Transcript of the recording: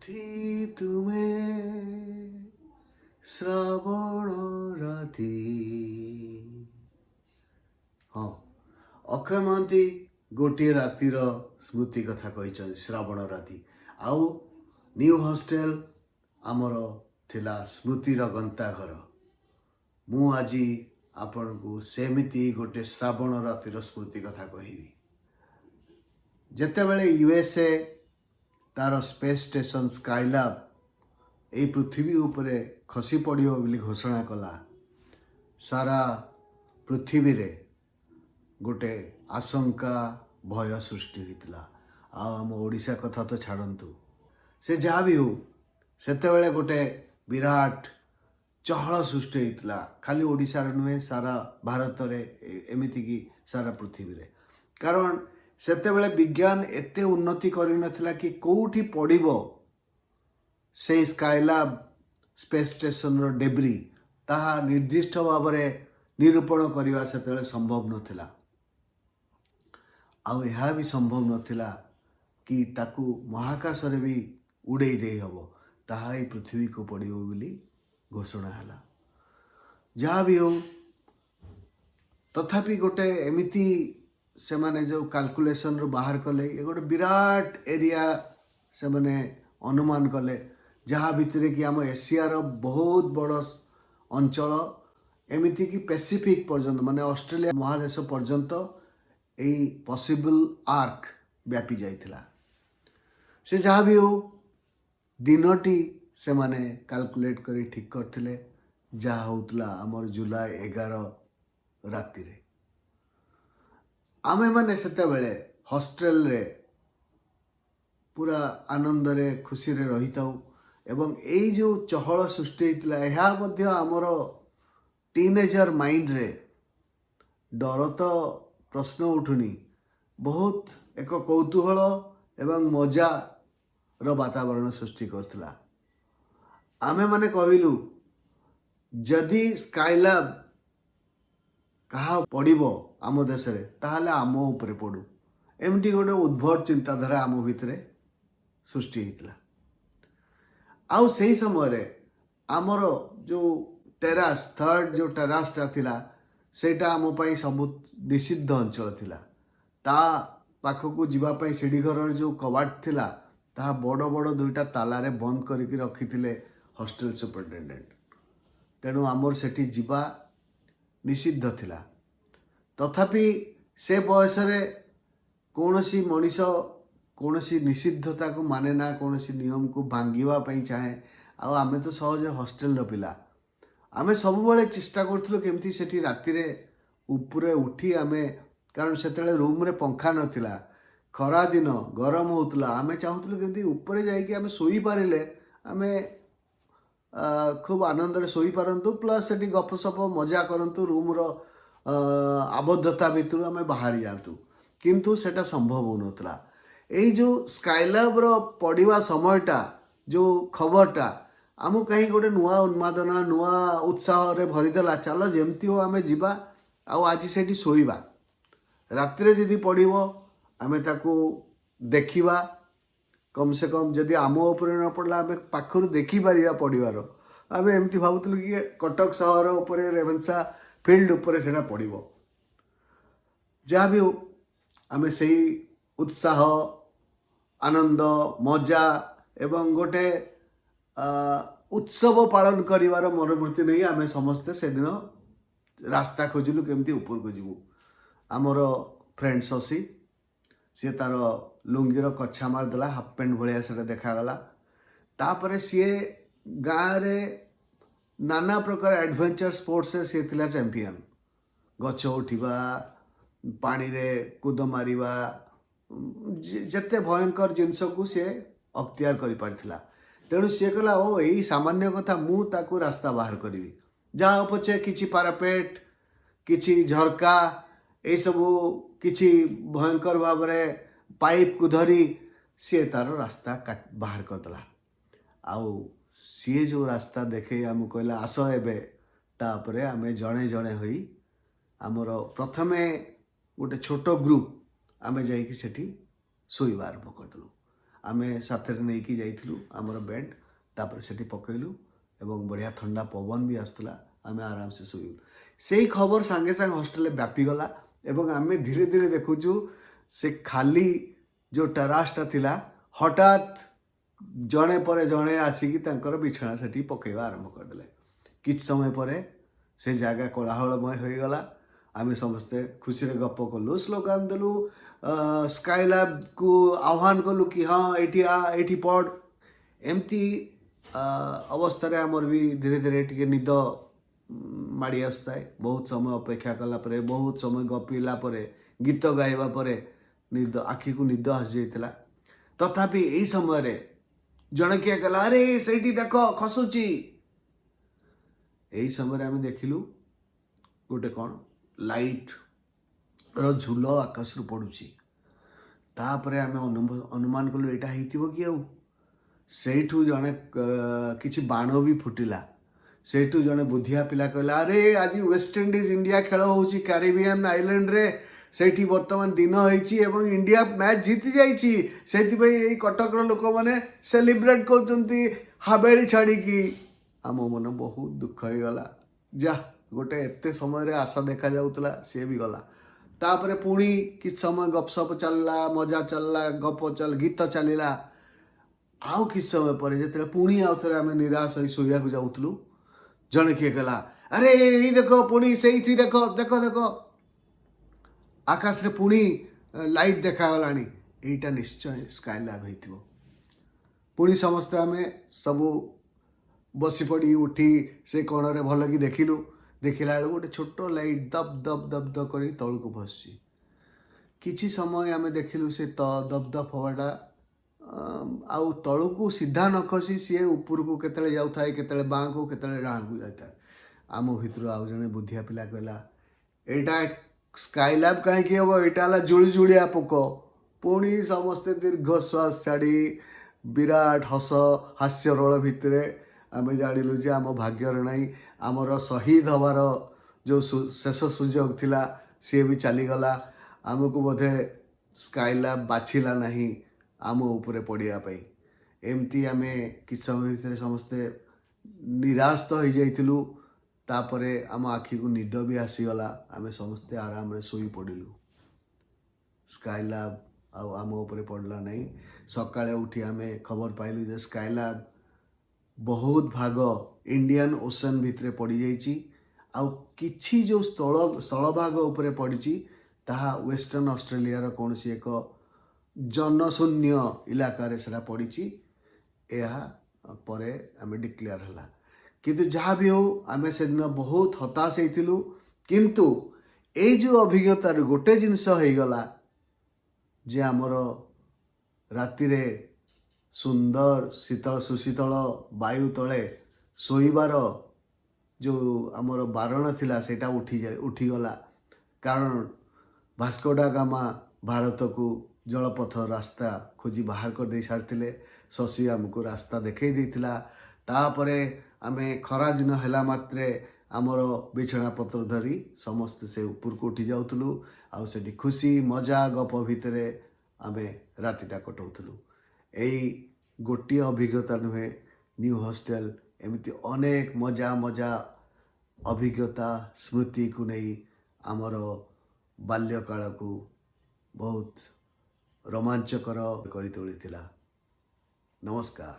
थी तुम्हें श्रावण राति। हाँ, अक्षय महांती गोटे रातिर स्मृति कथा कही श्रावण राति। आउ न्यू हॉस्टेल आमर थिला स्मृतिर गंताघर। मु आज आपण को सेमिति गोटे श्रावण रातिर स्मृति कथा कहबी। जेतेबेले यूएसए तार स्पेस स्टेशन स्काईलैब এই পৃথিবী উপরে খসি পড়িব ବୋଲି ঘোষণা কলা, সারা পৃথিবীরে গোটে আশঙ্কা ভয় সৃষ্টি হয়েছিল। আম ওড়িশা কথা তো ছাড়ন্তু, সে যা भी हो সেতেবেলে গোটে বিরাট চহল সৃষ্টি হয়েছিল। খালি ওড়িশার নুহে, সারা ভারতরে, এমিতিকি সারা পৃথিবীরে। কারণ সেতেবেলে বিজ্ঞান এতে উন্নতি করে নথিলা कि কোউঠি পড়িব से स्काईलैब स्पेस स्टेशन डेब्री ताहा निर्दिष्ट भाव में निरूपण करने से संभव नथिला। आउ यह भी संभव नथिला कि ताकू महाकाश रे भी उड़े दे हबो, ताहा ही पृथ्वी को पड़िबो बोली घोषणा हला। जहाँ भी हो तथापि गोटे एमिति से माने जो कैलकुलेशन रो बाहर कले, ये गोटे विराट एरिया से माने अनुमान कले, जहाँ भितर कि आम एशियार बहुत बड़ अंचल एमिति कि पैसिफिक पर्यंत माने ऑस्ट्रेलिया महादेश पर्यंत यही पॉसिबल आर्क व्यापी जाइथिला। से जहाँ भी हो दिनटी से माने कैलकुलेट करी ठीक करथिले, जहाँ होतला हमर जुलाई 11 राति रे। आमे माने सेते बेले हॉस्टेल रे पूरा आनंद रे खुशी रे रहिताऊ एवं यही जो चहल सृष्टि होता यह मध्य आमर टीनेजर माइंड रे डर तो प्रश्न उठुनी, बहुत एक कौतूहल एवं मजा रो वातावरण सृष्टि करथिला। आमे माने कहलु जदि स्काईलैब कहा पड़िबो आम देश रे ताहले आम उपरे पड़ू, एमती गोटे उद्भट चिंताधारा आम भितरे सृष्टि होता। आउ सही समय आमर जो टेरास थर्ड जो टेरासटा थिला सेटा आम पाई सब निषिद्ध अंचल थिला। ता पाखकू जीवापाई सीढ़ी घर जो कबाट थिला ता बड़ बड़ दुईटा तालारे बंद करके रखिथिले हॉस्टेल सुपरिटेंडेंट। तेणु आमर सेठी जीवा निषिद्ध थिला। तथापि से बयस रे कौनसी मनीष कौनसी निषिद्धता को माने ना, कौनसी नियम को भांगिवा पई चाहे। आमे तो सहज हॉस्टेल पिला, आमे सब बड़े चेष्टा करथलो केमती सेठी राति रे ऊपरे उठी आमे, कारण सेतेले रूम रे पंखा नथिला, खरा दिन गरम होतला, आमे चाहूतलो केमती ऊपरे जाई कि आमे सोई पारिले आमे खूब आनंद रे सोई पारंतु, प्लस सेठी गपसप मजा करंतु, रूम रो आबद्धता भितर आमे बाहरी जातु। किंतु सेटा संभव हो नथला। यही जो स्काईलैब रो पढ़िवा समयटा जो खबरटा आमु कहीं गोटे नुआ उन्मादना नुआ उत्साह रे भरीदेला। चलो जमती हो आमे जीवा आउ आज सेठी सोईबा, रात्रे जदि पड़िबो आमे ताकू देखिबा, कम से कम जदि आम उपरे न पड़ला आमे पाखरु देखि पारिबा पड़िबार। आमे एमती भाबुतलु कि कटक सहर उपरे रेवेन्सा फील्ड उपरे सेटा पड़िबो। जहाँ भी हो आमे सही उत्साह आनंद मजा एवं गोटे उत्सव पालन करिवार मनोवृत्ति नहीं आमे समस्ते से दिन रास्ता खोजिलु केमती ऊपर को जीवु। आमर फ्रेंड शशि सी तार लुंगीर कछा मारदेला, हाफ पैंट भाया से देखागला। तापर सी गाँव रे नाना प्रकार एडवेंचर स्पोर्ट्स सी थिला चैंपियन। गछ उठिबा, पानी रे कूद मारिबा, जेते भयंकर जिनस को सी अख्तियार कर पारिथिला। तेणु सी कहला ओ यही सामान्य कथा मु ताकू रास्ता बाहर करी, जहाँ पछे किछि पारापेट किछि झरका ये सबू किछि भयंकर भाव में पाइप को धरी सी तार रास्ता बाहर करदेला। आउ सी जो रास्ता देखे आम कहला आस एबे, तापरे आमे जड़े जड़े होई आमर प्रथमे गोटे छोट ग्रुप आमे जाइकी सेठी शोइबा आरंभ करदेलु। आमे साथरे नहीं कि जाइथिलु हमर बेड तापर सेठी पकइलु एवं बढ़िया ठंडा पवन भी आसुला आमे आराम से सोइलु सेही खबर सांगे सांग हॉस्टल व्यापी गला एवं आमे धीरे धीरे देखुचु से खाली जो टेरासटा थिला हठात जड़े पर जड़े आसिकी तांकर बिछना सेठी पकेवा आरंभ करदेले किछ समय परे से जगह कोलाहलमय हो गला आमे समस्ते खुशी रे गप कलु स्लोगान देलु स्काईलैब को आह्वान कलु कि हाँ एठी पढ़ एमती अवस्था रे हमर भी धीरे धीरे टिके निद माड़ी आसुଥାଏ बहुत समय अपेक्षा कला परे बहुत समय गपिला परे गीत गाइबा परे निद आखि को निद आसी जाइतिला तथापि एई समय रे जणे किए कहला अरे सेठी देखो खसुची एई समय रे आमे देखिलु गोटे कौन लाइट रो झुल आकाश रु पड़ुची तापरे आमे अनुमान कलु एटा हेतिबो कि आउ सेठू जणे किछि बाण भी फुटिला सेठू जणे बुद्धिया पिला कहला अरे आज वेस्ट इंडीज इंडिया खेल होउची कैरिबियन आइलैंड रे सेठी वर्तमान दिन होईची एवं इंडिया मैच जीति जाईची सेठी भाई एई कटक रो लोक माने सेलिब्रेट करचंती हाबेली छाड़ी की आम मन बहुत दुख हो गला जा गोटे एते समय रे आशा देखा जाउतला से भी गला तापरे पुणी किछ समय गपसप चलला मजा चलला गप चल गीत चलिला आउ किछ समय पर जेते पुणी आउ थरे आमे निराश होई सोया को जाउतलु जणे किए कहला अरे ई देखो पुणी सेई थी देखो देखो देखो आकाश रे पुणी लाइट देखा गलानी एटा निश्चय स्काईलैब हेतिबो पुणी समस्त आमे सबु बसी पड़ी उठी से कोण रे भल कि देखिलु देखिला गोटे छोट लाइट दब दब दब दब कर तल को बसची किछि समय आमे देखिलु से दब दब हवाटा आउ तलू को सीधा न खसी सी ऊपर को केतले जाउथाय केतले बाँ को केतले डाण को जाता आम भितर आउ जने बुद्धिया पिला कहला एटा स्काईलैब कहीं हम एटा जुड़ी जुड़िया पोक पुणी समस्ते दीर्घश्वास छाड़ी विराट हस हास्य रोल भितर आमे जानिलु जे आम भाग्यर नहीं आमर शहीद हबार जो शेष सुजोग थिला सी भी चलीगला आमको बोधे स्काईलैब बाछिला नहीं आम उपरे पड़िया एमती आमे कि समय भितर समस्ते निराश तो हो जाइतिलु तापरे आम आखि को निद भी आसीगला आमे समस्ते आराम रे सोई पड़िलु स्काईलैब आम उपरे पड़ला नहीं सकाळे उठी आमे खबर पाइलु जे स्काईलैब बहुत भाग इंडियन ओशन भितर पड़ी जाइची आउ किछि जो स्थल भाग उपरे पड़ी ताहा वेस्टर्न ऑस्ट्रेलिया रो कौन सी एक जनशून्य इलाका रे सेटा पड़ी यह परे आमे डिक्लेयर हला किंतु जहाँ भी हो आमे से दिन बहुत हताश होइतिलु किंतु ए जो अभिज्ञता गोटे जिनस हो गला जे आमर राति रे सुंदर शीतल सुशीतल वायु तले शोइबार जो आमर बारण थिला सेटा उठीगला कारण भास्को डा गामा भारत को जलपथ रास्ता खोजी बाहर कर दे सारथिले शशि आमको रास्ता देखई देथिला तापरे आमे खरा दिन हैला मात्रे आमर बिछना पत्र धरी समस्त से ऊपर को उठी जाउथलु आउ सेठी खुशी मजा गप भितरे आमे रातिटा कटाउथलु एई गोटे अभिज्ञता नुहे न्यू हॉस्टल एमती अनेक मजा मजा अभिज्ञता स्मृति को नहीं आमर बाल्यकाल को बहुत रोमांचकर कर तोली। नमस्कार।